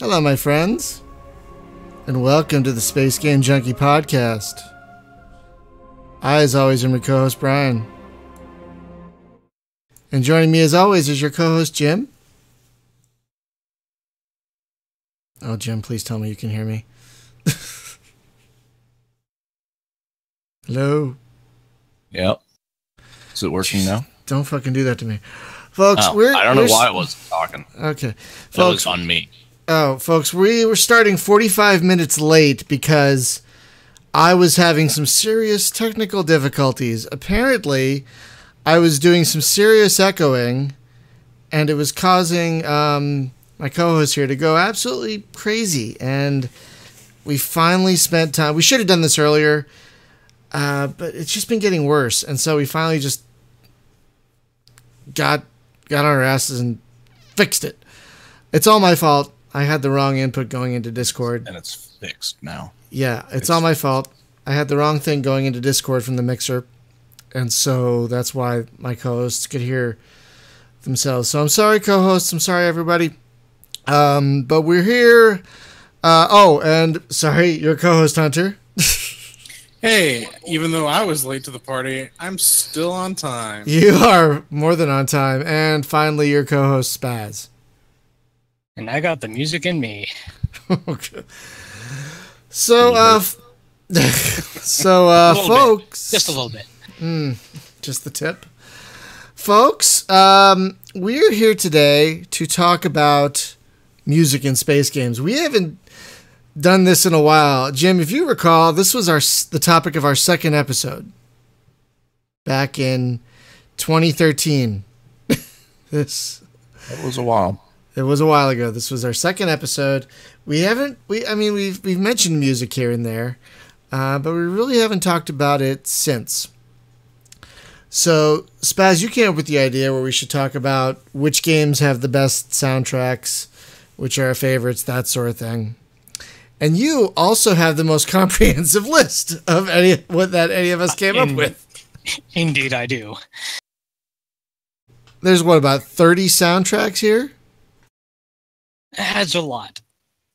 Hello, my friends, and welcome to the Space Game Junkie podcast. I, as always, am your co-host, Brian. And joining me, as always, is your co-host, Jim. Oh, Jim, please tell me you can hear me. Hello? Yep. Is it working now? Don't fucking do that to me. Folks, I don't know why I wasn't talking. Okay. That was on me. Oh, folks, we were starting 45 minutes late because I was having some serious technical difficulties. Apparently, I was doing some serious echoing, and it was causing my co-host here to go absolutely crazy. And we finally spent time. We should have done this earlier, but it's just been getting worse. And so we finally just got on our asses and fixed it. It's all my fault. I had the wrong input going into Discord. And it's fixed now. Yeah, it's all my fault. I had the wrong thing going into Discord from the mixer. And so that's why my co-hosts could hear themselves. So I'm sorry, co-hosts. I'm sorry, everybody. But we're here. And sorry, your co-host, Hunter. Hey, even though I was late to the party, I'm still on time. You are more than on time. And finally, your co-host, Spaz. And I got the music in me. Okay. So, folks. Just a little bit. Just the tip. Folks, we're here today to talk about music in space games. We haven't done this in a while. Jim, if you recall, this was the topic of our second episode back in 2013. It was a while. It was a while ago. This was our second episode. We've mentioned music here and there, but we really haven't talked about it since. So, Spaz, you came up with the idea where we should talk about which games have the best soundtracks, which are our favorites, that sort of thing. And you also have the most comprehensive list of any of us came up with. Indeed, I do. There's about 30 soundtracks here? That's a lot.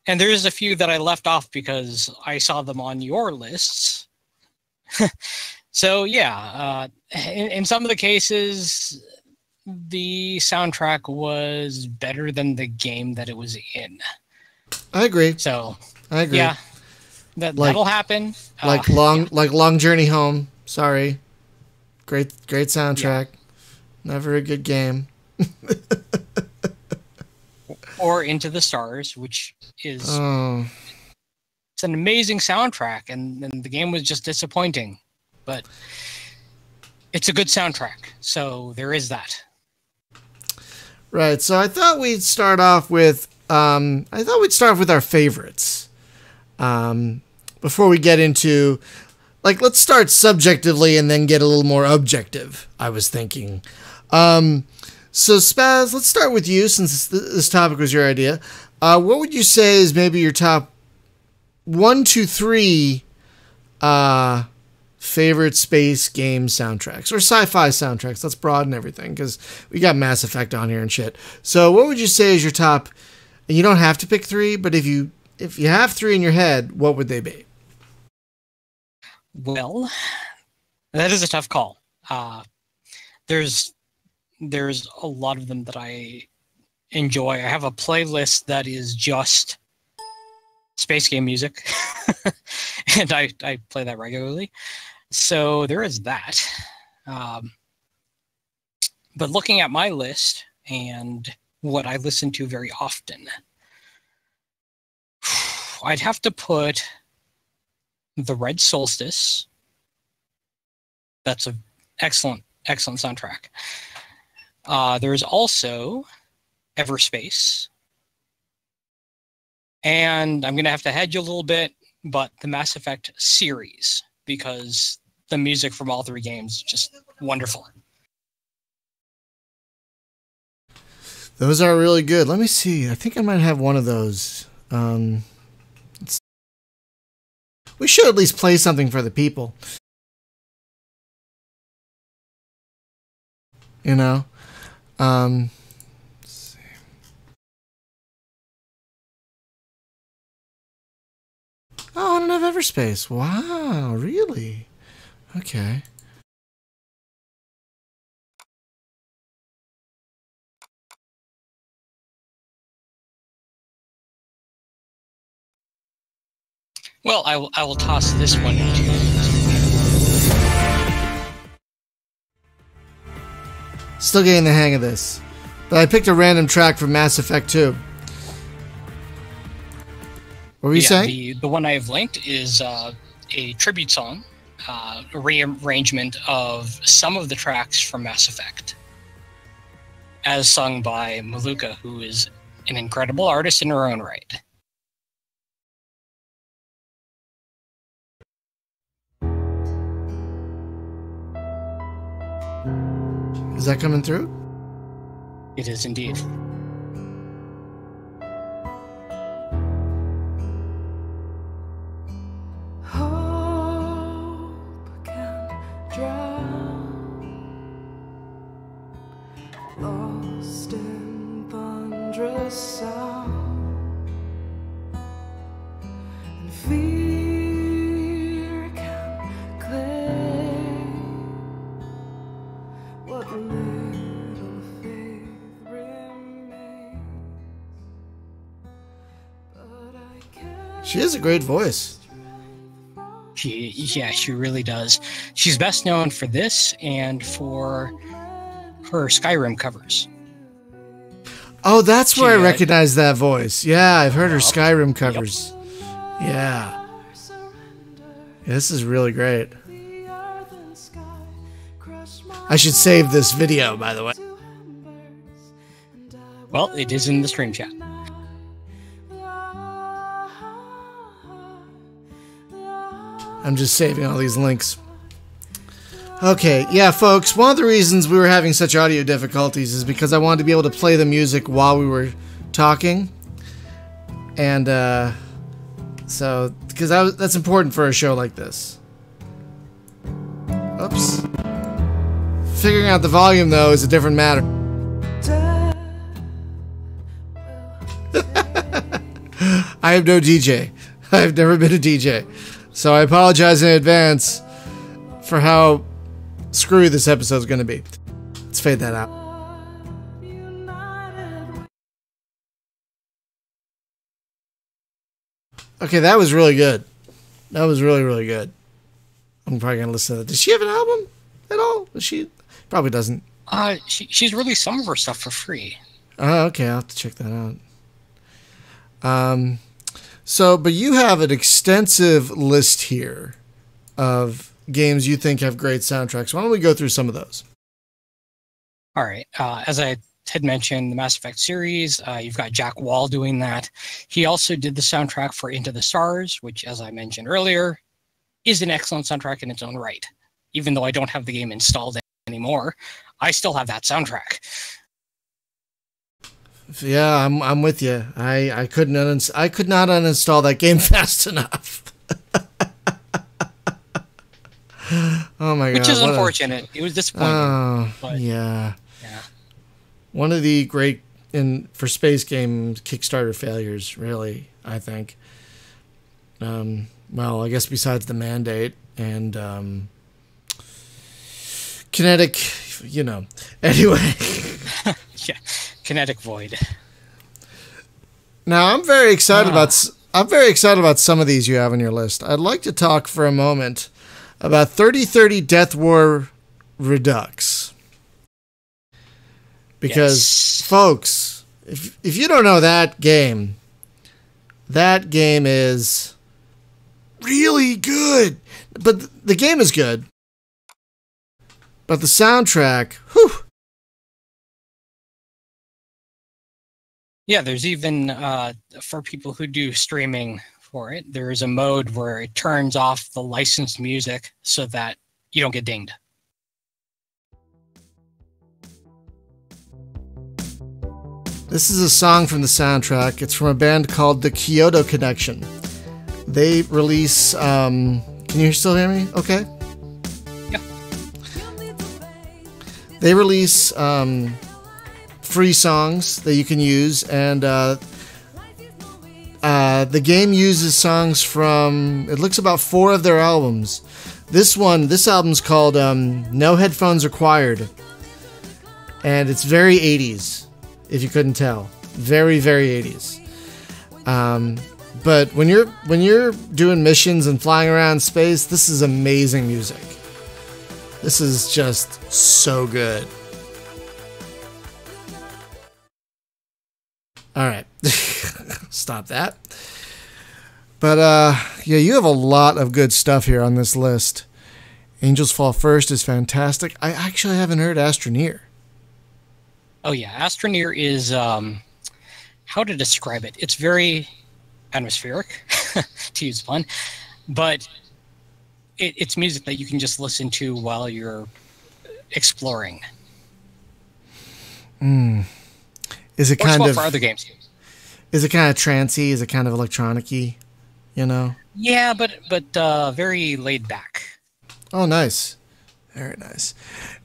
And there's a few that I left off because I saw them on your lists. So, yeah, in some of the cases, the soundtrack was better than the game that it was in. I agree. So, I agree. Yeah, that'll happen. Long Journey Home. Sorry. Great soundtrack. Yeah. Never a good game. Or Into the Stars, which is it's an amazing soundtrack, and the game was just disappointing. But it's a good soundtrack, so there is that. Right. So I thought we'd start off with our favorites. Before we get into, let's start subjectively and then get a little more objective, I was thinking. So Spaz, let's start with you since this topic was your idea. What would you say is maybe your top 1, 2, 3 favorite space game soundtracks or sci-fi soundtracks? Let's broaden everything because we got Mass Effect on here and shit. So what would you say is your top? And you don't have to pick 3, but if you have 3 in your head, what would they be? Well, that is a tough call. There's a lot of them that I enjoy. I have a playlist that is just space game music, and I play that regularly. So there is that. But looking at my list and what I listen to very often, I'd have to put The Red Solstice. That's an excellent soundtrack. There's also Everspace. And I'm going to have to hedge a little bit, but the Mass Effect series, because the music from all 3 games is just wonderful. Those are really good. Let me see. I think I might have one of those. We should at least play something for the people. You know? Let's see. of Everspace. Wow, really? Okay. Well, I will toss this one into. Still getting the hang of this. But I picked a random track from Mass Effect 2. What were you saying? The one I have linked is a tribute song, a rearrangement of some of the tracks from Mass Effect, as sung by Maluka, who is an incredible artist in her own right. Is that coming through? It is indeed. Lost in thunderous sound, and fear can claim what little faith remains. But I can't. She has a great voice. She really does. She's best known for this and for her Skyrim covers. Oh, that's where I recognize that voice. Yeah, I've heard her Skyrim covers. Yeah. This is really great. I should save this video, by the way. Well, it is in the stream chat. I'm just saving all these links. Okay, yeah, folks, one of the reasons we were having such audio difficulties is because I wanted to be able to play the music while we were talking. And, so, because that's important for a show like this. Oops. Figuring out the volume, though, is a different matter. I am no DJ. I've never been a DJ. So I apologize in advance for how screwy this episode's going to be. Let's fade that out. Okay, that was really good. That was really, really good. I'm probably going to listen to that. Does she have an album at all? Does she? Probably doesn't. She's released some of her stuff for free. Oh, okay. I'll have to check that out. So, but you have an extensive list here of games you think have great soundtracks. Why don't we go through some of those? All right. As I had mentioned, the Mass Effect series, you've got Jack Wall doing that. He also did the soundtrack for Into the Stars, which, as I mentioned earlier, is an excellent soundtrack in its own right. Even though I don't have the game installed anymore, I still have that soundtrack. Yeah, I'm with you. I could not uninstall that game fast enough. Oh my god! Which is unfortunate. It was disappointing. Oh, but, yeah. Yeah. One of the great for space game Kickstarter failures, really. I think. Well, I guess besides the mandate and kinetic, you know. Anyway. Yeah. Kinetic Void. Now I'm very excited about some of these you have on your list. I'd like to talk for a moment about 3030 Death War Redux. Because folks, if you don't know that game is really good. But the game is good. But the soundtrack, whew. Yeah, there's even, for people who do streaming for it, there is a mode where it turns off the licensed music so that you don't get dinged. This is a song from the soundtrack. It's from a band called the Kyoto Connection. They release, can you still hear me? Okay. Yeah. They release, free songs that you can use, and The game uses songs from, it looks about 4 of their albums. This album's called No Headphones Required. And it's very 80s, if you couldn't tell. Very, very 80s. But when you're doing missions and flying around space, this is amazing music. This is just so good. All right. Stop that. But yeah, you have a lot of good stuff here on this list. Angels Fall First is fantastic. I actually haven't heard Astroneer. Oh yeah, Astroneer is how to describe it. It's very atmospheric, to use fun, but it's music that you can just listen to while you're exploring. Is it Works kind well of for other games? Is it kind of trancey? Is it kind of electronic-y? You know? Yeah, but very laid back. Oh, nice. Very nice.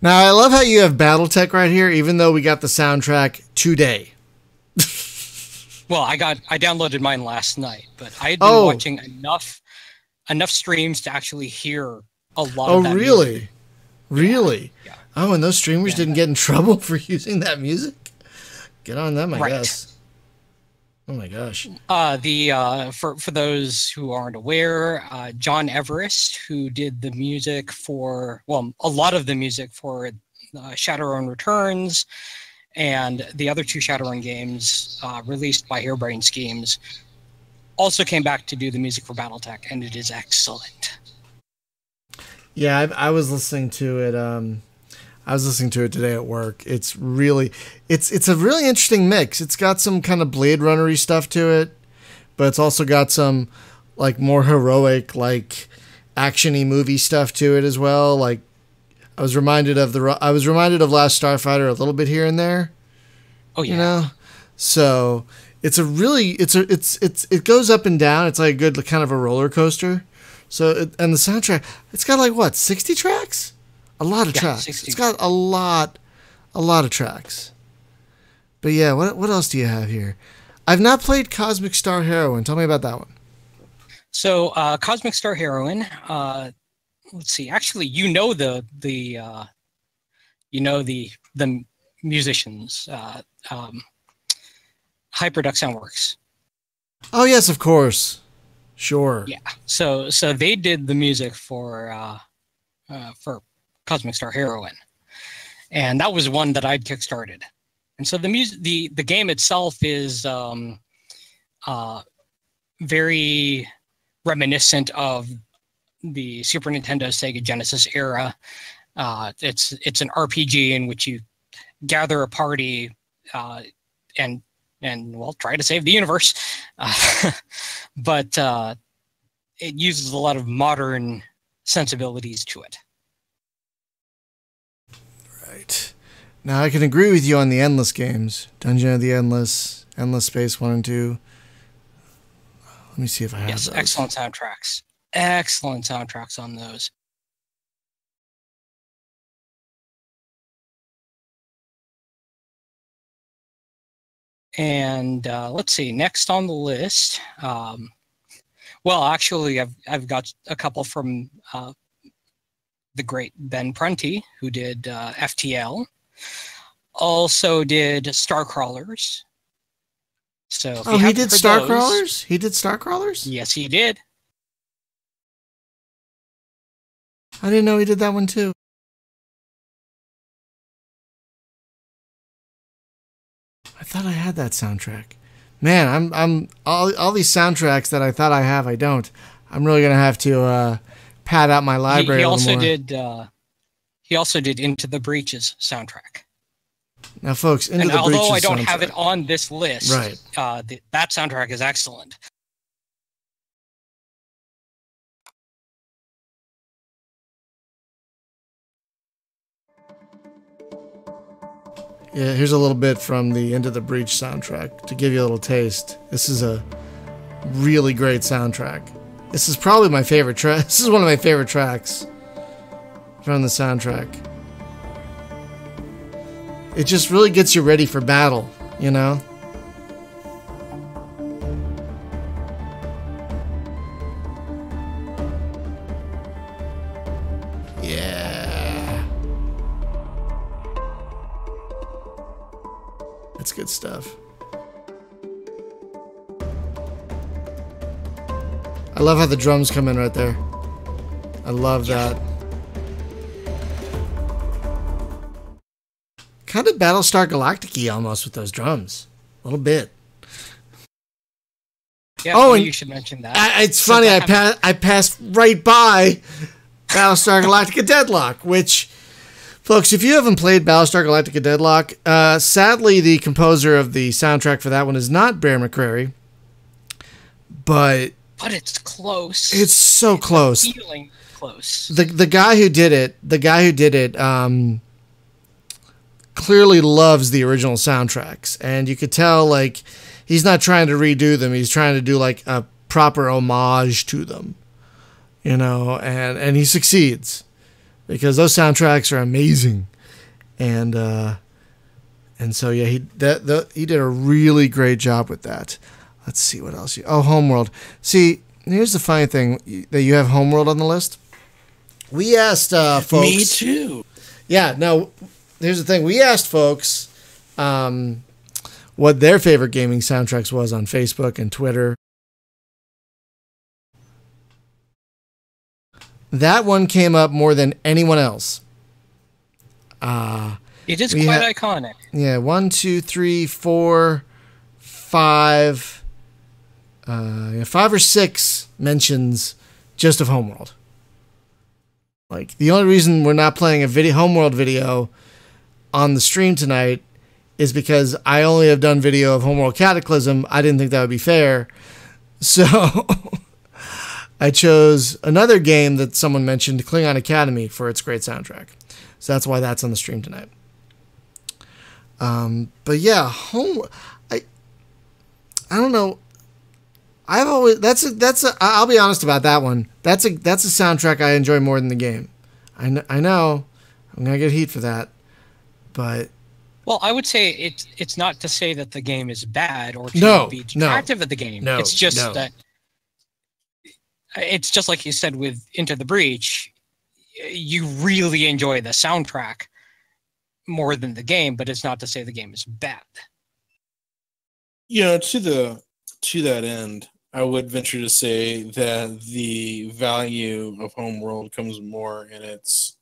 Now, I love how you have BattleTech right here, even though we got the soundtrack today. Well, I downloaded mine last night, but I had been watching enough streams to actually hear a lot of that really? music. Really? Yeah. Oh, and those streamers didn't get in trouble for using that music? Get on them, I guess. Oh my gosh. For those who aren't aware, John Everest, who did the music for, well, a lot of the music for Shadowrun Returns and the other 2 Shadowrun games released by Harebrained Schemes, also came back to do the music for BattleTech, and it is excellent. Yeah, I was listening to it. I was listening to it today at work. It's a really interesting mix. It's got some kind of Blade Runner-y stuff to it, but it's also got some like more heroic, like action-y movie stuff to it as well. Like I was reminded of Last Starfighter a little bit here and there. Oh yeah. You know? So it goes up and down. It's like a good kind of a roller coaster. So and the soundtrack, it's got like what, 60 tracks? A lot of tracks. 60. It's got a lot of tracks. But yeah, what else do you have here? I've not played Cosmic Star Heroine. Tell me about that one. So Cosmic Star Heroine, let's see. Actually, you know the musicians, Hyperduck Soundworks. Oh yes, of course. Sure. Yeah. So they did the music for Cosmic Star Heroine, and that was one that I'd kickstarted. And so the game itself is very reminiscent of the Super Nintendo, Sega Genesis era. It's an RPG in which you gather a party and well, try to save the universe, but it uses a lot of modern sensibilities to it. Right. Now I can agree with you on the Endless games. Dungeon of the Endless, Endless Space 1 and 2. Let me see if I have those. Excellent soundtracks. Excellent soundtracks on those. And let's see, next on the list. Well, actually, I've got a couple from the great Ben Prunty, who did FTL. Also did Starcrawlers. So he did Starcrawlers? He did Starcrawlers? Yes, he did. I didn't know he did that one too. I thought I had that soundtrack. Man, I'm all these soundtracks that I thought I have, I don't. I'm really gonna have to pad out my library. He a also little more. he also did Into the Breaches soundtrack. Now, folks, Into the Breaches although I don't have soundtrack. it on this list, Right. That soundtrack is excellent. Yeah, here's a little bit from the Into the Breach soundtrack to give you a little taste. This is a really great soundtrack. This is probably my favorite track. This is one of my favorite tracks from the soundtrack. It just really gets you ready for battle, you know? good stuff. I love how the drums come in right there. I love that. Kind of Battlestar Galactica almost with those drums. A little bit. Yeah, Oh, funny and you should mention that. It's funny. I passed right by Battlestar Galactica Deadlock, which, folks, if you haven't played Battlestar Galactica Deadlock, sadly the composer of the soundtrack for that one is not Bear McCreary, but it's close. it's so close. Feeling close. The guy who did it, clearly loves the original soundtracks, and you could tell like he's not trying to redo them. He's trying to do like a proper homage to them, you know, and he succeeds because those soundtracks are amazing, and so yeah, he did a really great job with that. Let's see what else. Homeworld. See, here's the funny thing that you have Homeworld on the list. We asked folks. Me too. Yeah, no. Here's the thing. We asked folks what their favorite gaming soundtracks was on Facebook and Twitter. That one came up more than anyone else. It is quite iconic. Yeah, 1, 2, 3, 4, 5. 5 or 6 mentions just of Homeworld. Like, the only reason we're not playing a Homeworld video on the stream tonight is because I only have done video of Homeworld Cataclysm. I didn't think that would be fair. So I chose another game that someone mentioned, Klingon Academy, for its great soundtrack. So that's why that's on the stream tonight. But yeah, I don't know. I've always I'll be honest about that one. That's a soundtrack I enjoy more than the game. I know I'm gonna get heat for that, but well, I would say it's not to say that the game is bad or to be detractive of the game. It's just that it's just like you said with Into the Breach. You really enjoy the soundtrack more than the game, but it's not to say the game is bad. You know, to that end, I would venture to say that the value of Homeworld comes more in its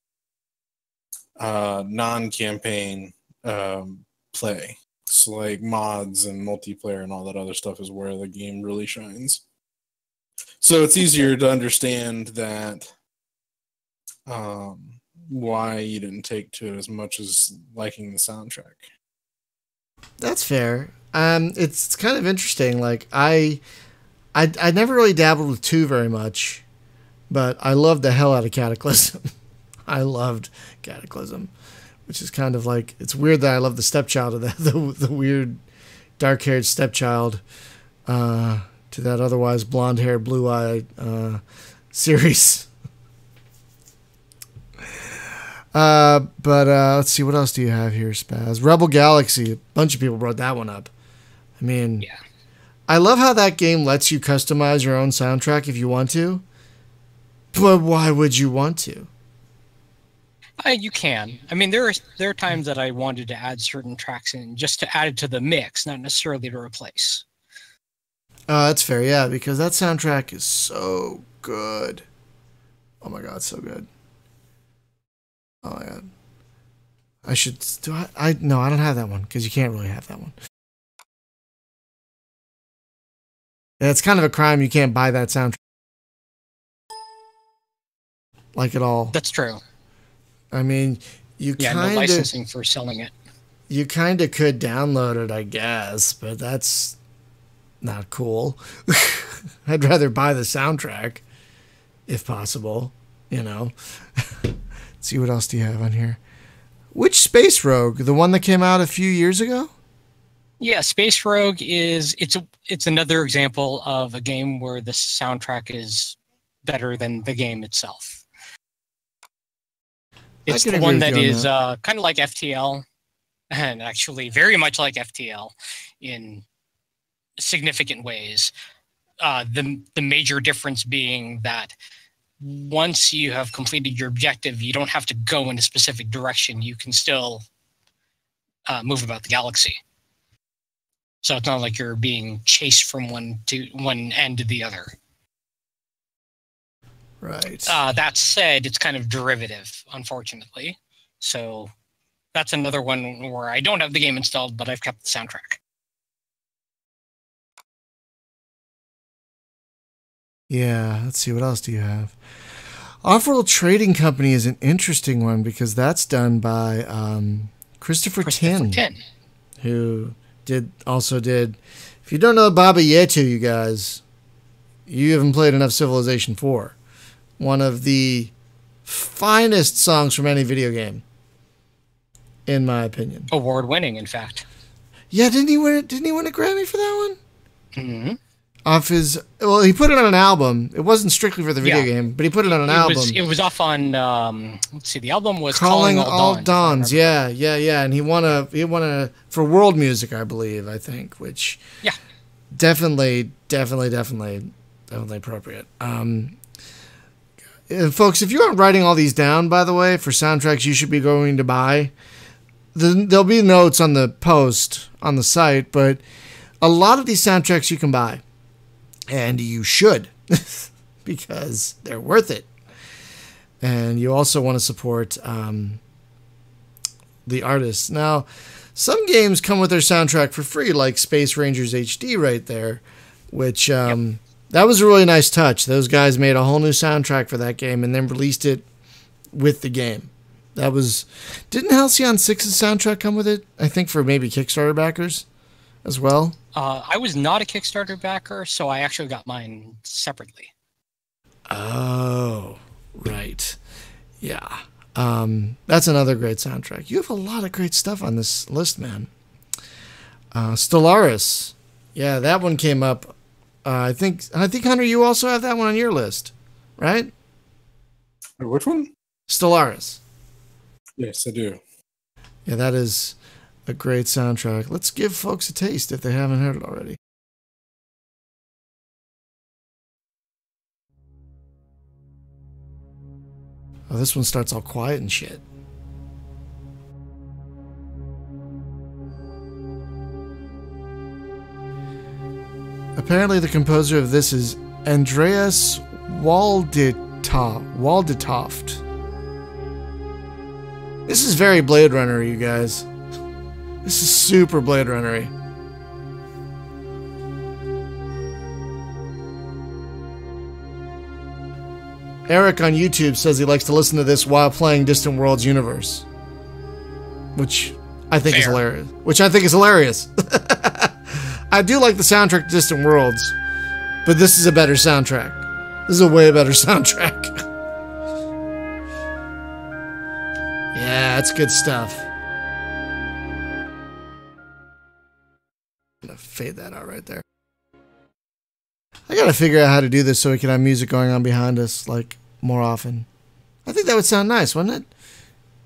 non-campaign play. So like mods and multiplayer and all that other stuff is where the game really shines. So it's easier to understand that why you didn't take to it as much as liking the soundtrack. That's fair. It's kind of interesting. Like I never really dabbled with 2 very much, but I loved the hell out of Cataclysm. I loved Cataclysm, which is kind of like, it's weird that I love the stepchild of the weird dark-haired stepchild to that otherwise blonde-haired, blue-eyed series. But let's see, what else do you have here, Spaz? Rebel Galaxy. A bunch of people brought that one up. I mean, yeah. I love how that game lets you customize your own soundtrack if you want to. But why would you want to? You can. I mean, there are times that I wanted to add certain tracks in just to add it to the mix, not necessarily to replace. That's fair, yeah, because that soundtrack is so good. Oh my god, so good. Oh my god. I should... No, I don't have that one, because you can't really have that one. Yeah, it's kind of a crime you can't buy that soundtrack. Like at all. That's true. I mean, no licensing for selling it. You kind of could download it, I guess, but that's not cool. I'd rather buy the soundtrack, if possible, you know. Let's see, what else do you have on here? Which Space Rogue? The one that came out a few years ago? Yeah, Space Rogue it's another example of a game where the soundtrack is better than the game itself. It's the one that is kind of like FTL, and actually very much like FTL in significant ways. The major difference being that once you have completed your objective, you don't have to go in a specific direction. You can still move about the galaxy. So it's not like you're being chased from one end to the other. Right. That said, it's kind of derivative, unfortunately. So that's another one where I don't have the game installed, but I've kept the soundtrack. Yeah, let's see. What else do you have? Off-World Trading Company is an interesting one because that's done by Christopher Tin, who also did. If you don't know Baba Yetu, you guys, you haven't played enough Civilization 4. One of the finest songs from any video game, in my opinion. Award-winning, in fact. Yeah, didn't he win a Grammy for that one? Mm-hmm. He put it on an album. It wasn't strictly for the video game, but he put it on an album. It was off on. Let's see. The album was Calling All Dawns. Yeah, and he won a for world music, I believe. I think, which definitely appropriate. Folks, if you aren't writing all these down, by the way, for soundtracks you should be going to buy, there'll be notes on the post on the site, but a lot of these soundtracks you can buy. And you should, because they're worth it. And you also want to support the artists. Now, some games come with their soundtrack for free, like Space Rangers HD right there, which that was a really nice touch. Those guys made a whole new soundtrack for that game and then released it with the game. Didn't Halcyon 6's soundtrack come with it? I think for maybe Kickstarter backers as well. I was not a Kickstarter backer, so I actually got mine separately. Oh, right. Yeah. That's another great soundtrack. You have a lot of great stuff on this list, man. Stellaris. Yeah, that one came up. I think, Hunter, you also have that one on your list, right? Which one? Stellaris. Yes, I do. Yeah, that is a great soundtrack. Let's give folks a taste if they haven't heard it already. Oh, this one starts all quiet and shit. Apparently the composer of this is Andreas Waldetoft. This is very Blade Runner, you guys. This is super Blade Runner-y. Eric on YouTube says he likes to listen to this while playing Distant Worlds Universe, which I think is hilarious. I do like the soundtrack to Distant Worlds, but this is a better soundtrack. This is a way better soundtrack. Yeah, that's good stuff. I'm gonna fade that out right there. I gotta figure out how to do this so we can have music going on behind us, like, more often. I think that would sound nice, wouldn't it?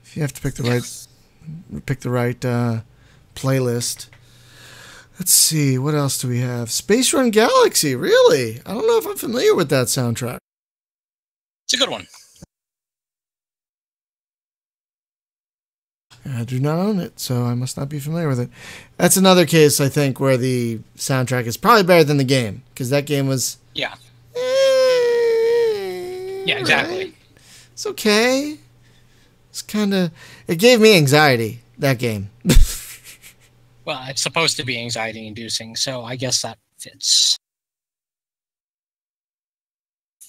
If you have to pick the right playlist. Let's see, what else do we have? Space Run Galaxy, really? I don't know if I'm familiar with that soundtrack. It's a good one. I do not own it, so I must not be familiar with it. That's another case, I think, where the soundtrack is probably better than the game, because that game was... Yeah, exactly. Right. It's okay. It's kind of... It gave me anxiety, that game. Well, it's supposed to be anxiety-inducing, so I guess that fits.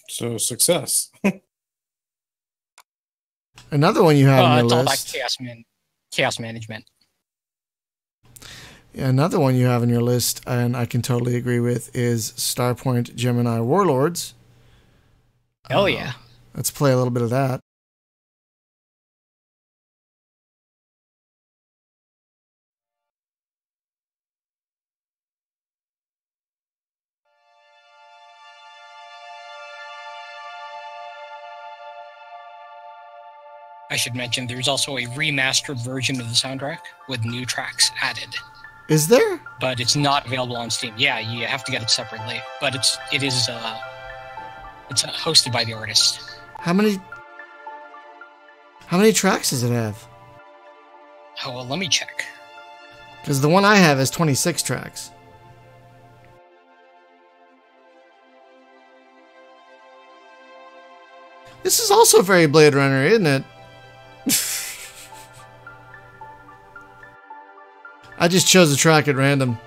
So, success. Another one you have on your it's all list. that chaos management. Yeah, another one you have on your list, and I can totally agree with, is Starpoint Gemini Warlords. Hell yeah. Let's play a little bit of that. I should mention there's also a remastered version of the soundtrack with new tracks added. Is there? But it's not available on Steam. Yeah, you have to get it separately. But it's hosted by the artist. How many tracks does it have? Oh, well, let me check. Because the one I have is 26 tracks. This is also very Blade Runner, isn't it? I just chose a track at random.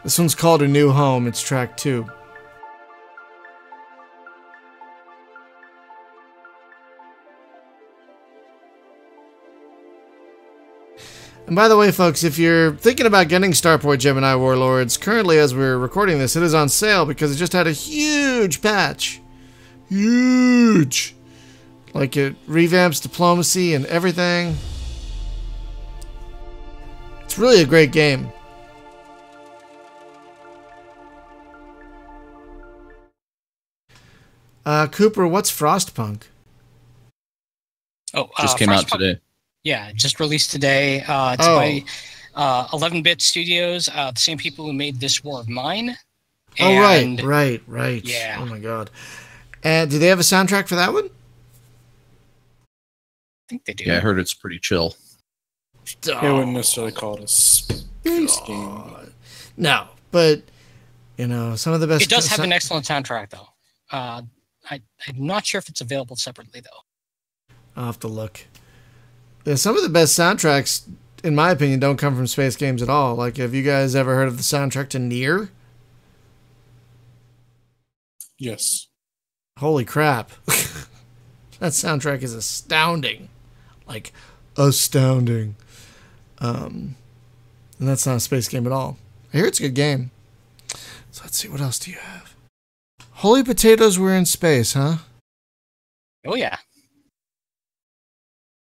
This one's called A New Home. It's track 2. And by the way, folks, if you're thinking about getting Starport Gemini Warlords, currently as we're recording this, it is on sale because it just had a huge patch. Huge! Like, it revamps diplomacy and everything. It's really a great game. Cooper, what's Frostpunk? Oh, Just came out today. Yeah, just released today. It's by 11-Bit Studios, the same people who made This War of Mine. And, right. Yeah. Oh my god. And do they have a soundtrack for that one? I think they do. Yeah, I heard it's pretty chill. I wouldn't necessarily call it a space game. No, but you know, some of the best. It does have an excellent soundtrack, though. I'm not sure if it's available separately, though. I'll have to look. Yeah, some of the best soundtracks, in my opinion, don't come from space games at all. Like, have you guys ever heard of the soundtrack to Nier? Yes. Holy crap. That soundtrack is astounding. Like, astounding. And that's not a space game at all. I hear it's a good game. So let's see, what else do you have? Holy potatoes were in space, huh? Oh, yeah.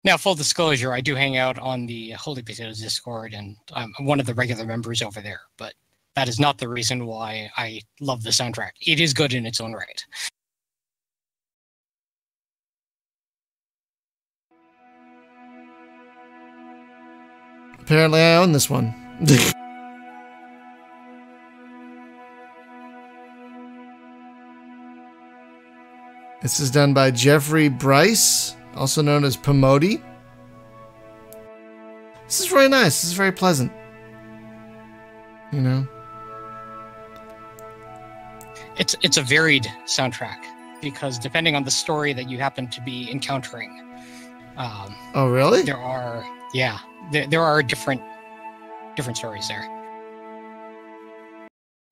Now, full disclosure, I do hang out on the Holy Potatoes Discord, and I'm one of the regular members over there, but that is not the reason why I love the soundtrack. It is good in its own right. Apparently I own this one. This is done by Jeffrey Bryce, also known as Pomodi. This is really nice. This is very pleasant. You know? It's a varied soundtrack, because depending on the story that you happen to be encountering, Oh, really? there are there are different stories there,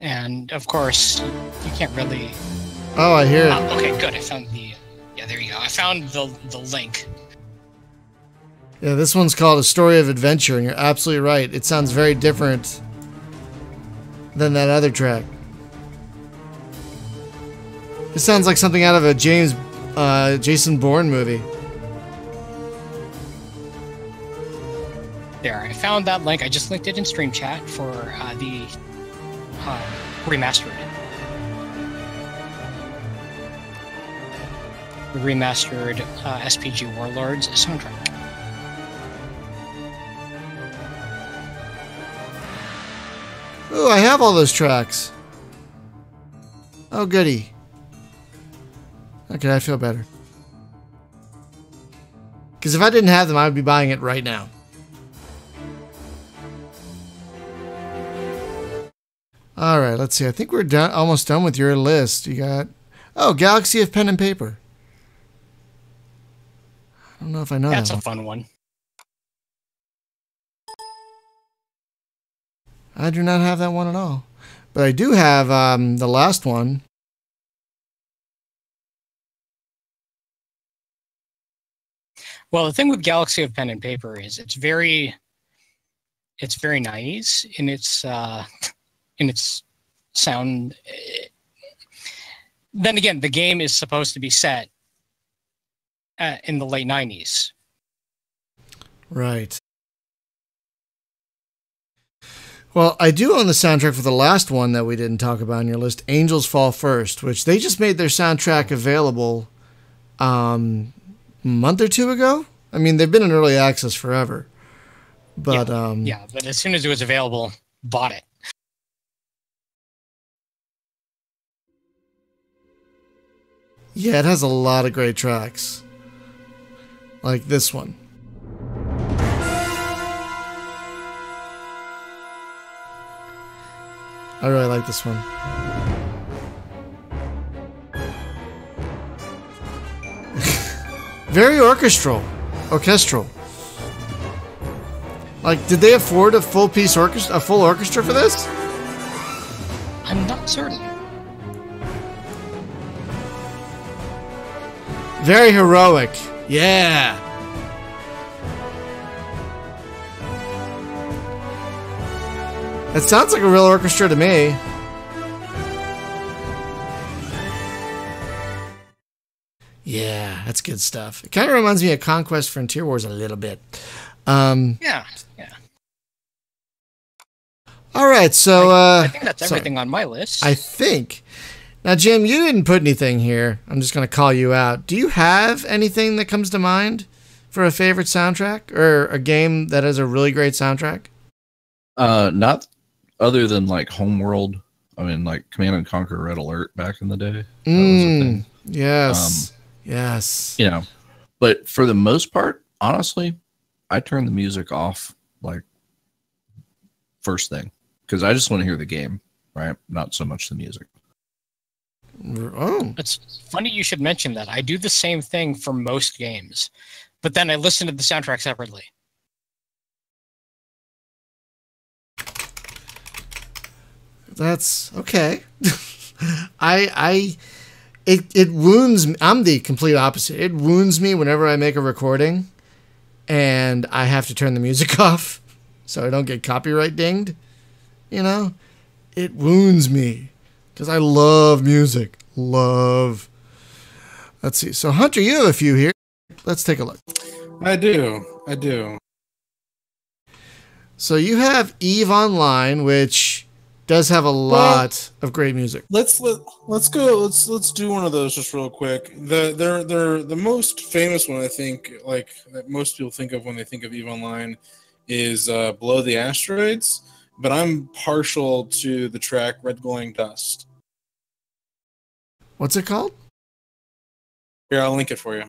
and of course you can't really. Oh, I hear it. Okay, good. I found the there you go. I found the link. Yeah, this one's called A Story of Adventure, and you're absolutely right. It sounds very different than that other track. It sounds like something out of a Jason Bourne movie. There, I found that link. I just linked it in Stream Chat for the remastered. The remastered SPG Warlords soundtrack. Ooh, I have all those tracks. Oh, goody. Okay, I feel better. Because if I didn't have them, I would be buying it right now. All right, let's see. I think we're done, almost done with your list. You got, oh, Galaxy of Pen and Paper. I don't know if I know That's that a one. fun one. I do not have that one at all. But I do have the last one. Well, the thing with Galaxy of Pen and Paper is it's very nice in its sound. Then again, the game is supposed to be set in the late 90s. Right. Well, I do own the soundtrack for the last one that we didn't talk about on your list, Angels Fall First, which they just made their soundtrack available a month or two ago. I mean, they've been in early access forever. But yeah, but as soon as it was available, bought it. yeah, it has a lot of great tracks. Like this one. I really like this one. very orchestral. Like, did they afford a full orchestra for this? I'm not certain. Very heroic. Yeah. It sounds like a real orchestra to me. Yeah, that's good stuff. It kind of reminds me of Conquest Frontier Wars a little bit. Yeah. All right, so I think that's everything on my list. I think. Now, Jim, you didn't put anything here. I'm just going to call you out. Do you have anything that comes to mind for a favorite soundtrack or a game that has a really great soundtrack? Not other than like Homeworld. I mean, like Command and Conquer Red Alert back in the day. That was a thing. Yes. Yes. You know, but for the most part, honestly, I turn the music off like first thing because I just want to hear the game, right? Not so much the music. Oh. It's funny you should mention that. I do the same thing for most games, but then I listen to the soundtrack separately. That's okay. It wounds me. I'm the complete opposite. It wounds me whenever I make a recording and I have to turn the music off so I don't get copyright dinged. You know, it wounds me because I love music. Let's see. So Hunter, you have a few here. Let's take a look. I do. So you have EVE Online, which does have a lot of great music. Let's do one of those just real quick. The most famous one, I think, like that most people think of when they think of EVE Online, is Below the Asteroids. But I'm partial to the track Red Glowing Dust. What's it called? Here, I'll link it for you.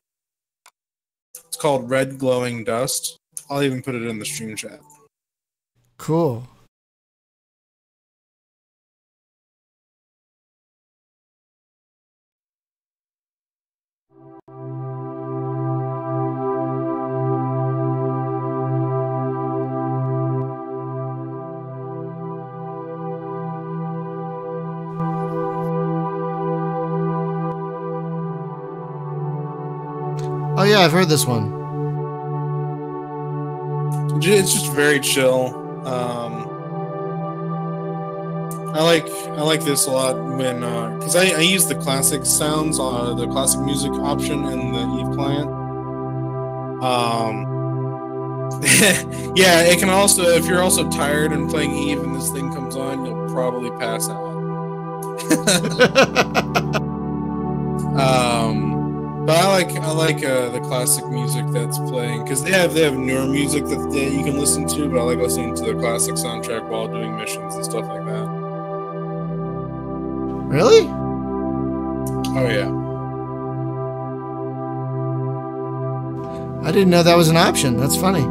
It's called Red Glowing Dust. I'll even put it in the stream chat. Cool. Oh yeah, I've heard this one. It's just very chill. I like this a lot when because I use the classic sounds on the classic music option in the Eve client. Yeah, it can also, if you're also tired and playing Eve and this thing comes on, you'll probably pass out. But I like the classic music that's playing because they have newer music that you can listen to, but I like listening to the classic soundtrack while doing missions and stuff like that. Really? Oh yeah. I didn't know that was an option. That's funny.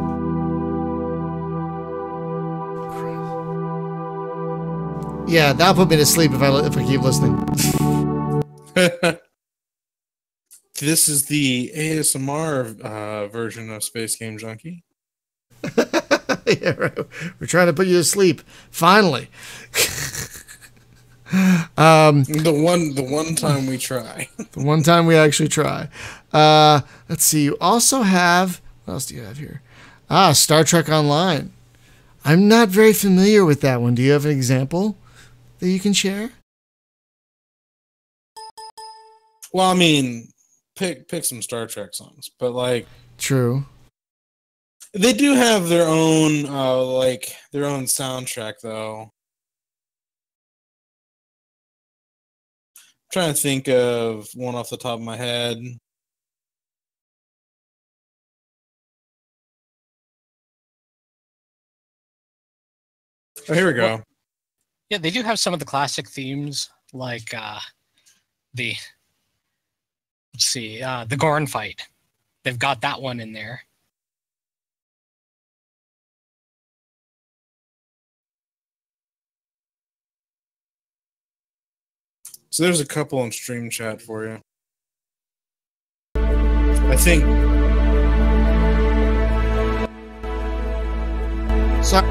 Yeah, that'll put me to sleep if I keep listening. This is the ASMR version of Space Game Junkie. Yeah, right. We're trying to put you to sleep. Finally. The one time we try. The one time we actually try. Let's see. You also have, what else do you have here? Star Trek Online. I'm not very familiar with that one. Do you have an example that you can share? Well, I mean, pick some Star Trek songs, but like, True. they do have their own their own soundtrack though. I'm trying to think of one off the top of my head. Oh, here we go. Yeah, they do have some of the classic themes, like the the Gorn fight. They've got that one in there. So there's a couple in stream chat for you. I think So,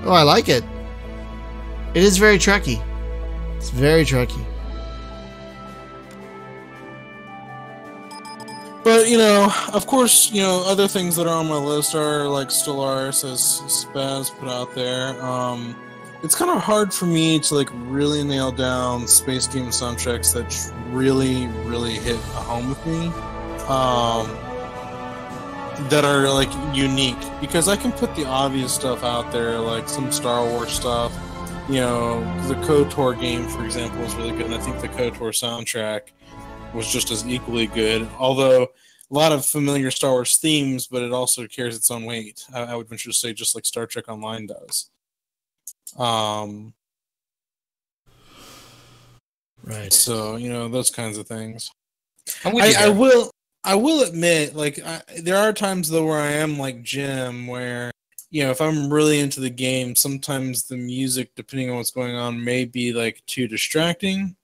oh, I like it. It is very Trekky. It's very Trekky. But, of course, other things that are on my list are like Stellaris, as Spaz put out there. It's kind of hard for me to like really nail down space game soundtracks that really, really hit home with me. That are like unique, because I can put the obvious stuff out there, like some Star Wars stuff. The KOTOR game, for example, was really good, and I think the KOTOR soundtrack was just as equally good, although a lot of familiar Star Wars themes, but it also carries its own weight. I would venture to say, just like Star Trek Online does. Right. So, those kinds of things. I'm with you I there. will admit, like, there are times though where I am like Jim, where if I'm really into the game, sometimes the music, depending on what's going on, may be like too distracting.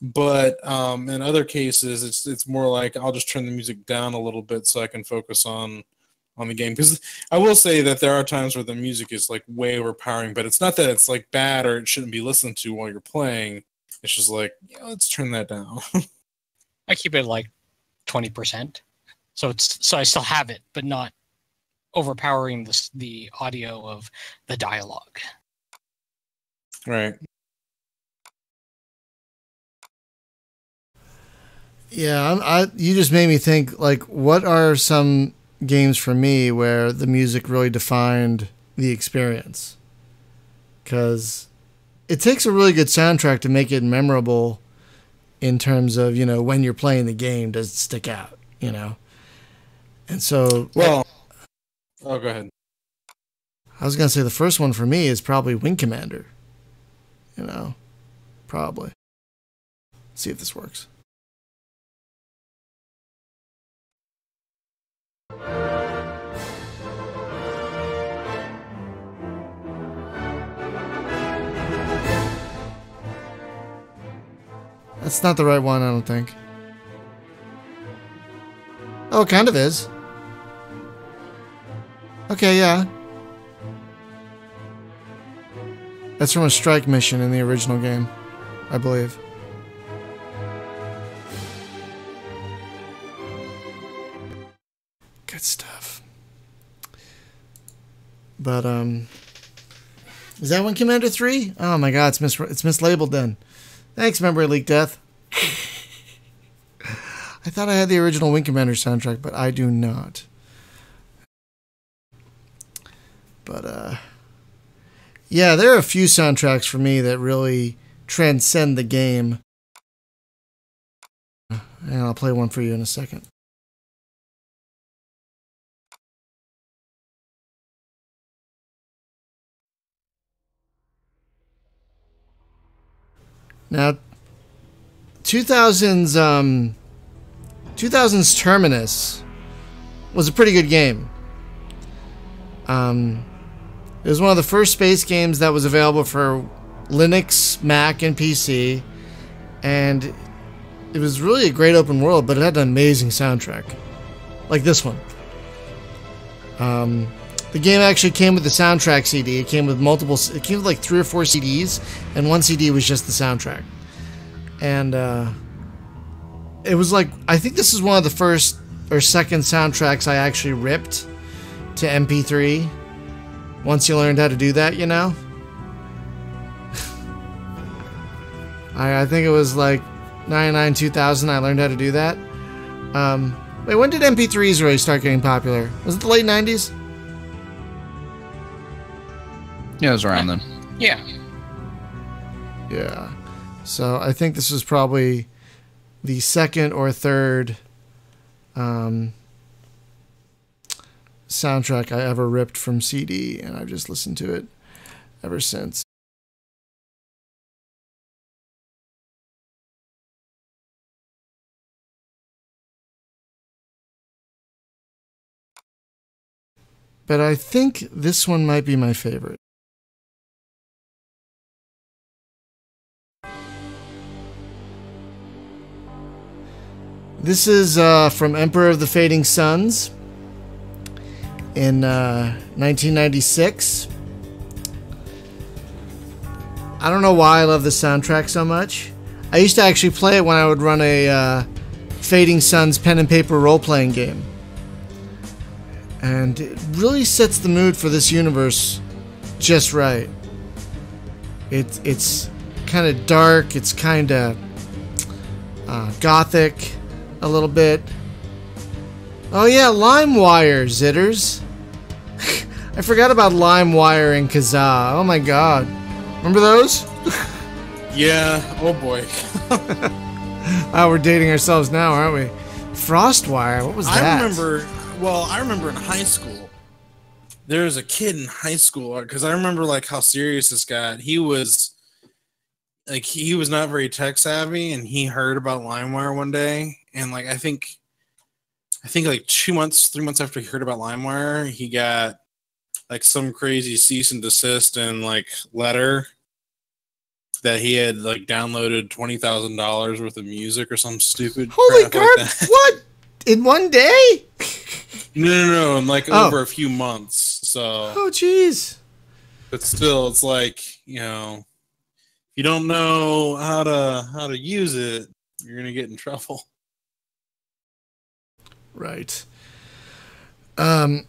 But in other cases, it's more like I'll just turn the music down a little bit so I can focus on the game. Because I will say that there are times where the music is like way overpowering, but it's not that it's like bad or it shouldn't be listened to while you're playing. It's just like, let's turn that down. I keep it like 20%, so I still have it, but not overpowering the audio of the dialogue. Right. Yeah, you just made me think, like, what are some games for me where the music really defined the experience? Because it takes a really good soundtrack to make it memorable in terms of, when you're playing the game, does it stick out, And so... Well... Oh, go ahead. I was going to say the first one for me is probably Wing Commander. Probably. Let's see if this works. That's not the right one, I don't think. Oh, it kind of is. Okay, yeah. That's from a strike mission in the original game, I believe. Good stuff. But, is that Wing Commander 3? Oh my god, it's mislabeled then. Thanks, Memory Leak Death. I thought I had the original Wing Commander soundtrack, but I do not. But, yeah, there are a few soundtracks for me that really transcend the game. And I'll play one for you in a second. Now, 2000's Terminus was a pretty good game. It was one of the first space games that was available for Linux, Mac, and PC, and it was really a great open world, but it had an amazing soundtrack, like this one. The game actually came with the soundtrack CD. It came with like 3 or 4 CDs, and one CD was just the soundtrack. And it was like, I think this is one of the first or second soundtracks I actually ripped to MP3. Once you learned how to do that, I think it was like 99, 2000 I learned how to do that. Wait, when did MP3s really start getting popular? Was it the late 90s? Yeah, it was around then. Yeah. Yeah. So I think this was probably the second or third soundtrack I ever ripped from CD, and I've just listened to it ever since. But I think this one might be my favorite. This is from Emperor of the Fading Suns in 1996. I don't know why I love this soundtrack so much. I used to actually play it when I would run a Fading Suns pen and paper role-playing game. And it really sets the mood for this universe just right. It's kind of dark, it's kind of gothic a little bit. Oh yeah, LimeWire, zitters. I forgot about LimeWire and Kazaa. Oh my god. Remember those? Yeah. Oh boy. Oh, we're dating ourselves now, aren't we? Frostwire. What was that? I remember in high school, there was a kid in high school, because I remember like how serious this got. He was not very tech savvy, and he heard about LimeWire one day, and like I think like 3 months after he heard about LimeWire, he got like some crazy cease and desist and like letter that he had like downloaded $20,000 worth of music or some stupid Holy crap crap! like that. What? In one day? No, in like over a few months. So, Oh jeez. but still, it's like, if you don't know how to use it, you're gonna get in trouble. Right. Yeah,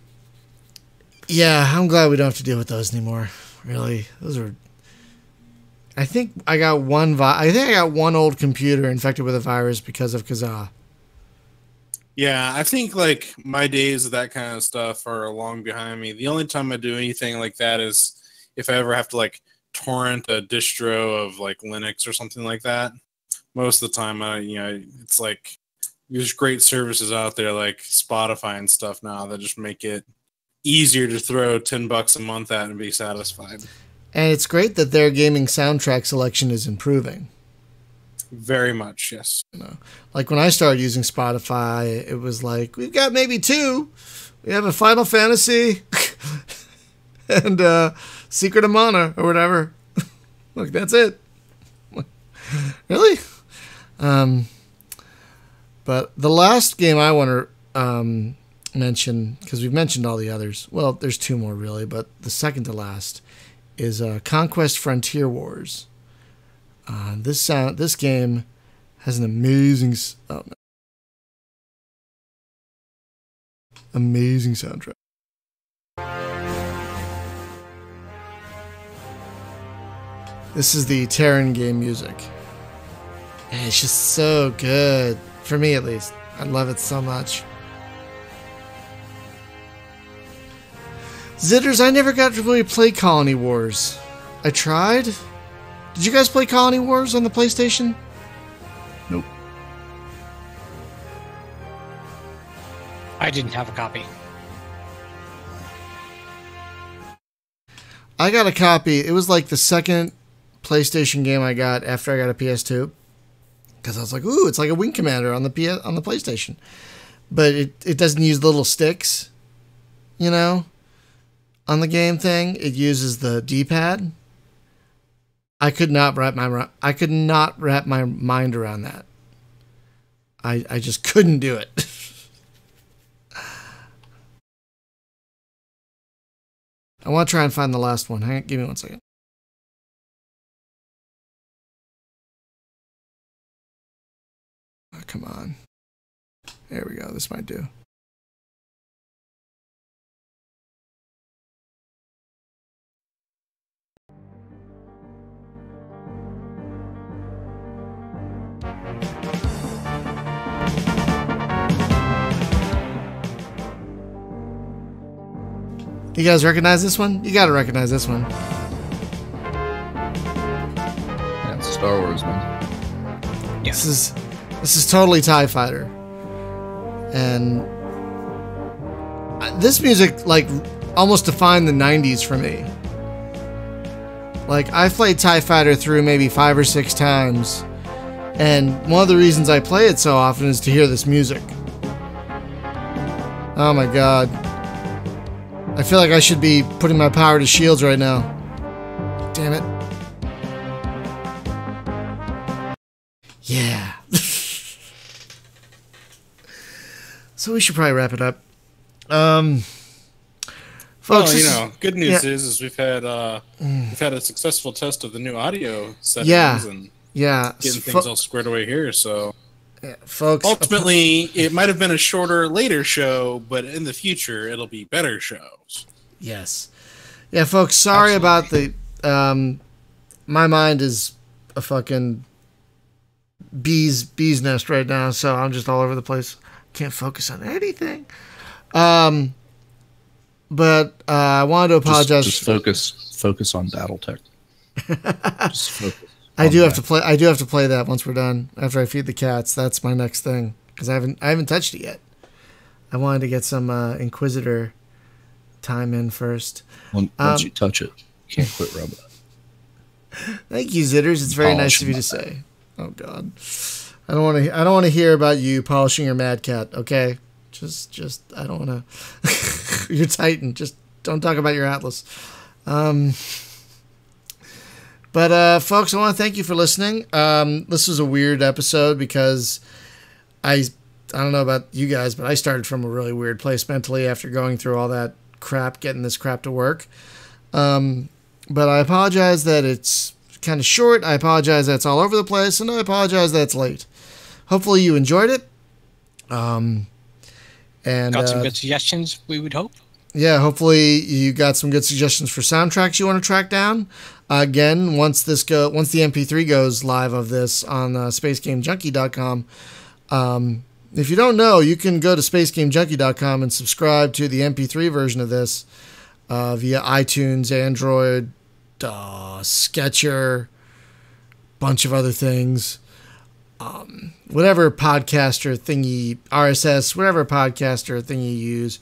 I'm glad we don't have to deal with those anymore. Really, those are. I think I got one old computer infected with a virus because of Kazaa. Yeah, I think like my days of that kind of stuff are long behind me. The only time I do anything like that is if I ever have to like torrent a distro of like Linux or something like that. Most of the time, it's like there's great services out there like Spotify and stuff now that just make it easier to throw $10 a month at and be satisfied. And it's great that their gaming soundtrack selection is improving. Very much, yes. Like when I started using Spotify, it was like, we've got maybe two. We have a Final Fantasy and Secret of Mana or whatever. Look, that's it. Really? But the last game I want to mention, because we've mentioned all the others. Well, there's two more really, but the second to last is Conquest Frontier Wars. This game has an amazing soundtrack. This is the Terran game music. And it's just so good. For me, at least. I love it so much. Zitters, I never got to really play Colony Wars. I tried. Did you guys play Colony Wars on the PlayStation? Nope. I didn't have a copy. I got a copy. It was like the second PlayStation game I got after I got a PS2. Because I was like, ooh, it's like a Wing Commander on the PlayStation. But it doesn't use little sticks, on the game thing. It uses the D-pad. I could not wrap my mind around that. I just couldn't do it. I want to try and find the last one. Hang on, give me 1 second. Oh, come on. There we go. This might do. You guys recognize this one? You gotta recognize this one. Yeah, it's Star Wars, man. Yes. This is totally TIE Fighter. And this music, like, almost defined the 90s for me. Like, I've played TIE Fighter through maybe 5 or 6 times. And one of the reasons I play it so often is to hear this music. Oh my god. I feel like I should be putting my power to shields right now. Damn it. Yeah. So we should probably wrap it up. Folks, Well, good news is we've had a successful test of the new audio settings and getting things all squared away here. So, folks, ultimately, it might have been a shorter, later show, but in the future, it'll be better shows. Yes, yeah, folks. Sorry about the. My mind is a fucking bee's nest right now, so I'm just all over the place. Can't focus on anything. But I wanted to apologize. Just focus on BattleTech. Just focus. I do have to play that once we're done. After I feed the cats, that's my next thing because I haven't touched it yet. I wanted to get some Inquisitor time in first. Once you touch it, you can't quit rubbing it. Thank you, Zitters. It's very nice of you to say. Oh God, I don't want to hear about you polishing your Mad Cat. Okay. Just I don't want to. You're Titan. Just don't talk about your Atlas. But folks, I want to thank you for listening. This was a weird episode because I don't know about you guys, but I started from a really weird place mentally after going through all that crap, getting this crap to work. But I apologize that it's kind of short. I apologize that it's all over the place, and I apologize that it's late. Hopefully you enjoyed it. And got some good suggestions, we would hope. Yeah, hopefully you got some good suggestions for soundtracks you want to track down. Again, once the MP3 goes live of this on spacegamejunkie.com, if you don't know, you can go to spacegamejunkie.com and subscribe to the MP3 version of this via iTunes, Android, Sketcher, bunch of other things. Whatever podcaster thingy, RSS, whatever podcaster thing you use.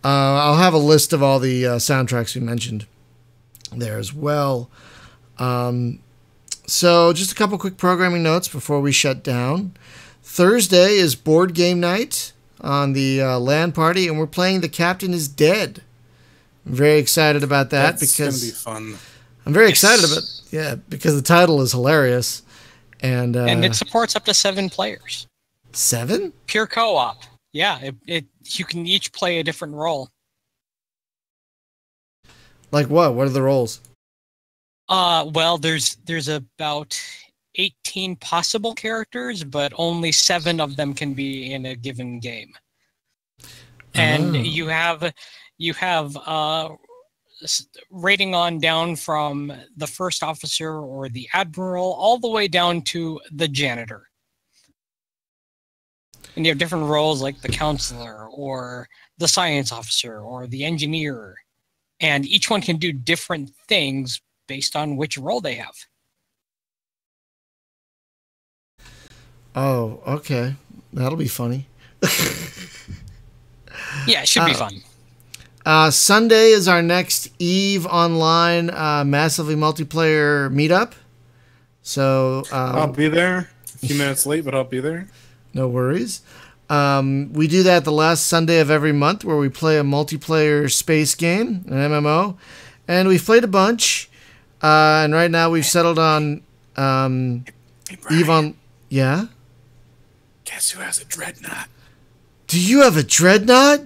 I'll have a list of all the soundtracks we mentioned there as well. So just a couple quick programming notes before we shut down. Thursday is board game night on the LAN party, and we're playing The Captain is Dead. I'm very excited about that because it's going to be fun. I'm very excited because the title is hilarious. And it supports up to 7 players. 7? Pure co-op. Yeah, you can each play a different role. Like what? What are the roles? Well, there's about 18 possible characters, but only 7 of them can be in a given game. And you have rating on down from the first officer or the admiral all the way down to the janitor. And you have different roles like the counselor or the science officer or the engineer. And each one can do different things based on which role they have. Oh, okay. That'll be funny. Yeah, it should be fun. Sunday is our next EVE Online massively multiplayer meetup. So I'll be there. A few minutes late, but I'll be there. No worries. We do that the last Sunday of every month where we play a multiplayer space game, an MMO. And we've played a bunch. And right now we've settled on EVE on... Yeah? Guess who has a dreadnought? Do you have a dreadnought?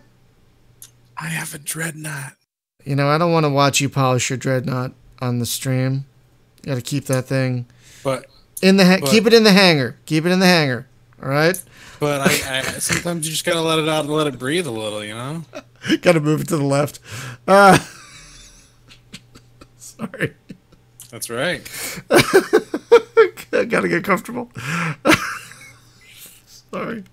I have a dreadnought. You know, I don't want to watch you polish your dreadnought on the stream. You got to keep that thing But keep it in the hangar. Keep it in the hangar. All right. But I sometimes you just gotta let it out and let it breathe a little, you know. Got to move it to the left. Sorry. That's right. I got to get comfortable. Sorry.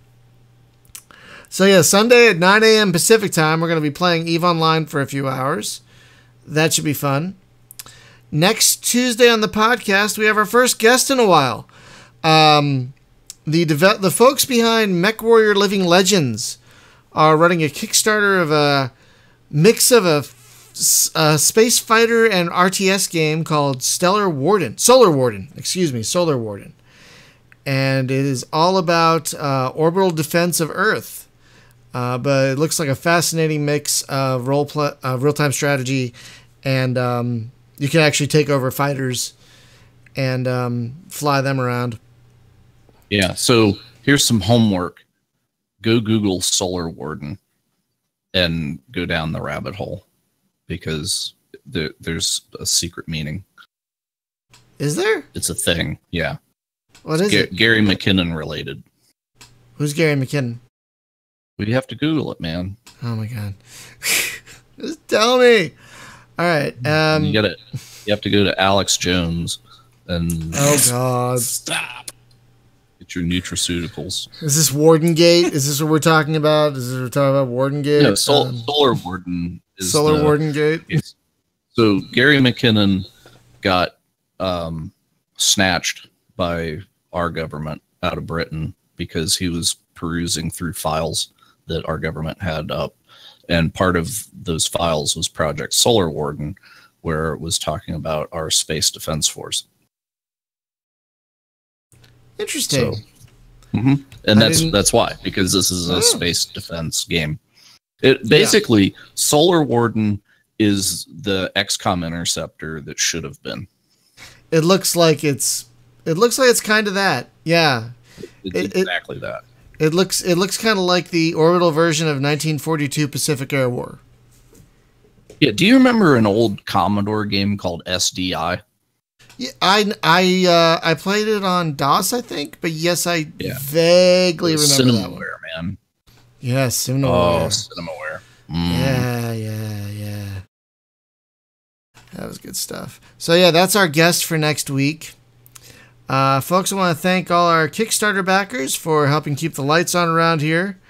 So yeah, Sunday at 9 a.m. Pacific time, we're going to be playing EVE Online for a few hours. That should be fun. Next Tuesday on the podcast, we have our first guest in a while. The folks behind MechWarrior Living Legends are running a Kickstarter of a mix of a space fighter and RTS game called Solar Warden. And it is all about orbital defense of Earth. But it looks like a fascinating mix of real-time strategy, and you can actually take over fighters and fly them around. Yeah, so here's some homework. go Google Solar Warden and go down the rabbit hole, because there's a secret meaning. Is there? It's a thing. Yeah. What is it? Gary McKinnon related. Who's Gary McKinnon? We have to Google it, man. Oh my god. Just tell me. All right. You have to go to Alex Jones and Oh god. Stop. get your nutraceuticals. Is this Wardengate? Is this what we're talking about? Is this what we're talking about? Wardengate? No, Solar Warden is Solar Wardengate? So Gary McKinnon got snatched by our government out of Britain because he was perusing through files that our government had up. And part of those files was Project Solar Warden, where it was talking about our space defense force. Interesting. So, and I that's why, because this is a space defense game. It basically Solar Warden is the XCOM interceptor that should have been. It looks like it's kind of that. Yeah. It's exactly that. It looks kind of like the orbital version of 1942 Pacific Air War. Yeah, do you remember an old Commodore game called SDI? Yeah, I played it on DOS, I think, but yes, I vaguely remember that one. Cinemaware, man. Yeah, Cinemaware. Oh, Cinemaware. Yeah. That was good stuff. So yeah, that's our guest for next week. Folks, I want to thank all our Kickstarter backers for helping keep the lights on around here.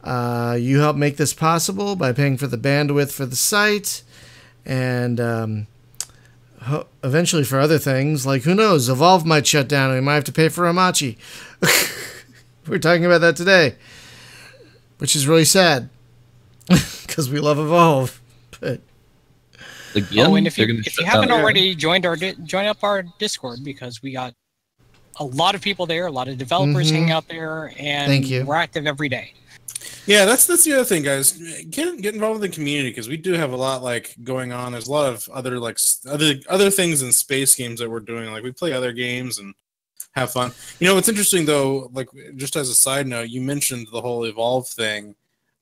You help make this possible by paying for the bandwidth for the site, and eventually for other things, like, who knows, Evolve might shut down and we might have to pay for Hamachi. We're talking about that today, which is really sad, because we love Evolve. But again, and if you haven't already join up our Discord, because we got a lot of people there, a lot of developers hanging out there, and Thank you. We're active every day. Yeah, that's the other thing, guys. Get involved with the community, because we do have a lot going on. There's a lot of other other things in space games that we're doing. Like, we play other games and have fun. You know, what's interesting though, like, just as a side note, you mentioned the whole Evolve thing.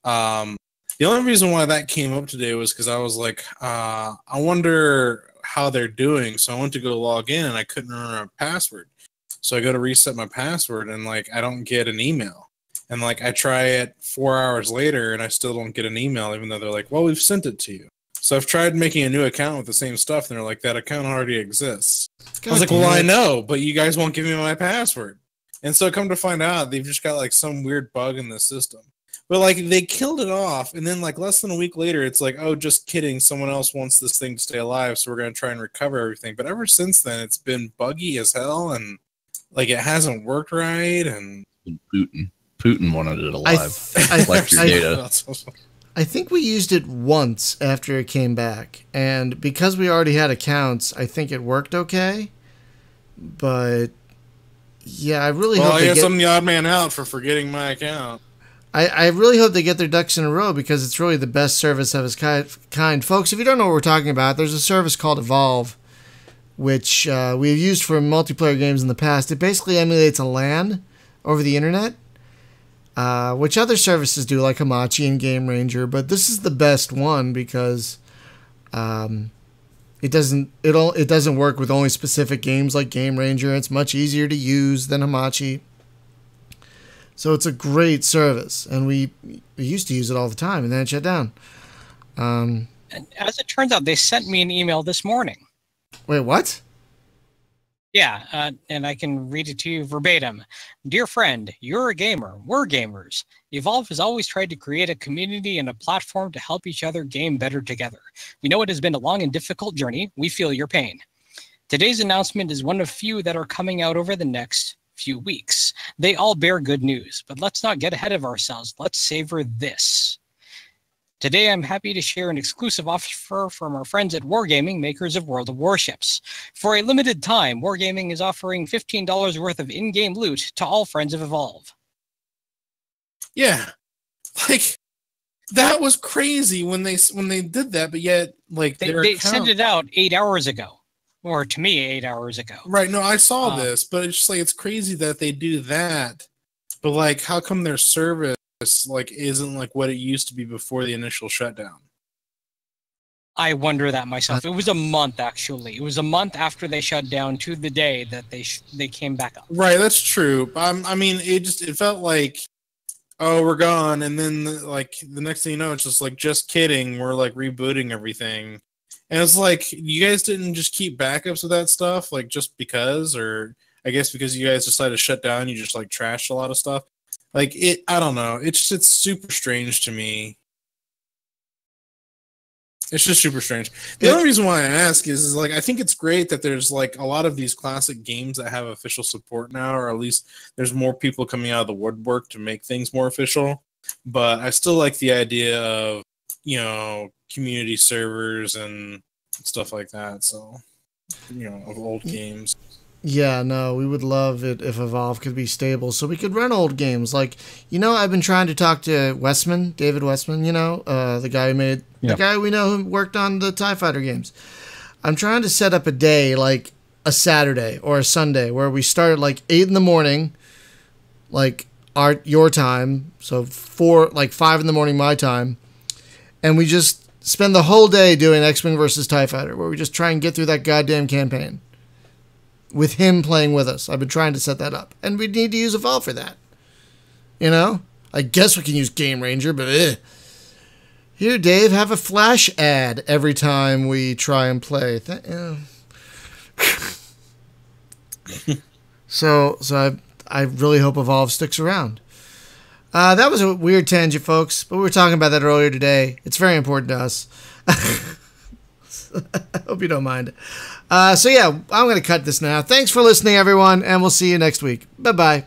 The only reason why that came up today was because I was like, I wonder how they're doing. So I went to go log in and I couldn't remember my password. So I go to reset my password and I don't get an email. And I try it 4 hours later and I still don't get an email, even though they're like, well, we've sent it to you. So I've tried making a new account with the same stuff, and they're like, that account already exists. I was like, well, I know, but you guys won't give me my password. And so come to find out, they've just got some weird bug in the system. But they killed it off, and then less than a week later, it's like, oh, just kidding, someone else wants this thing to stay alive, so we're going to try and recover everything. But ever since then, it's been buggy as hell, and it hasn't worked right. And Putin wanted it alive. Left your data. I think we used it once after it came back, and because we already had accounts, I think it worked okay. But yeah, I really hope. I guess I'm the odd man out for forgetting my account. I really hope they get their ducks in a row, because it's really the best service of its kind. Folks, if you don't know what we're talking about, there's a service called Evolve, which we've used for multiplayer games in the past. It basically emulates a LAN over the internet, which other services do, like Hamachi and Game Ranger, but this is the best one because it doesn't work with only specific games like Game Ranger. It's much easier to use than Hamachi. So it's a great service, and we used to use it all the time, and then it shut down. And as it turns out, they sent me an email this morning. Wait, what? Yeah, and I can read it to you verbatim. Dear friend, you're a gamer. We're gamers. Evolve has always tried to create a community and a platform to help each other game better together. We know it has been a long and difficult journey. We feel your pain. Today's announcement is one of few that are coming out over the next few weeks. They all bear good news, but let's not get ahead of ourselves. Let's savor this. Today, I'm happy to share an exclusive offer from our friends at Wargaming, makers of World of Warships. For a limited time, Wargaming is offering $15 worth of in-game loot to all friends of Evolve. Yeah, that was crazy when they did that, but yet they sent it out 8 hours ago. Or to me, 8 hours ago. Right. No, I saw this, but it's just it's crazy that they do that. But how come their service like isn't like what it used to be before the initial shutdown. I wonder that myself. It was a month, actually. It was a month after they shut down to the day that they came back up. Right, that's true. I mean, it felt like, oh, we're gone, and then like the next thing you know, it's just like, just kidding, we're like rebooting everything, and it's like, you guys didn't just keep backups of that stuff, like just because, or I guess because you guys decided to shut down, you just like trashed a lot of stuff. Like I don't know. It's super strange to me. It's just super strange. The only reason why I ask is like, I think it's great that there's like a lot of these classic games that have official support now, or at least there's more people coming out of the woodwork to make things more official. But I still like the idea of, you know, community servers and stuff like that. So, you know, of old games. Yeah, no, we would love it if Evolve could be stable so we could run old games. Like, you know, I've been trying to talk to Westman, David Westman, you know, the guy who made, the guy we know who worked on the TIE Fighter games. I'm trying to set up a day, like a Saturday or a Sunday, where we start at like 8 in the morning, like your time, so 5 in the morning my time, and we just spend the whole day doing X-Wing versus TIE Fighter, where we just try and get through that goddamn campaign. With him playing with us. I've been trying to set that up. And we need to use Evolve for that. You know? I guess we can use Game Ranger, but Here, Dave, have a flash ad every time we try and play. So I really hope Evolve sticks around. That was a weird tangent, folks, but we were talking about that earlier today. It's very important to us. I hope you don't mind. So yeah, I'm going to cut this now. Thanks for listening, everyone, and we'll see you next week. Bye-bye.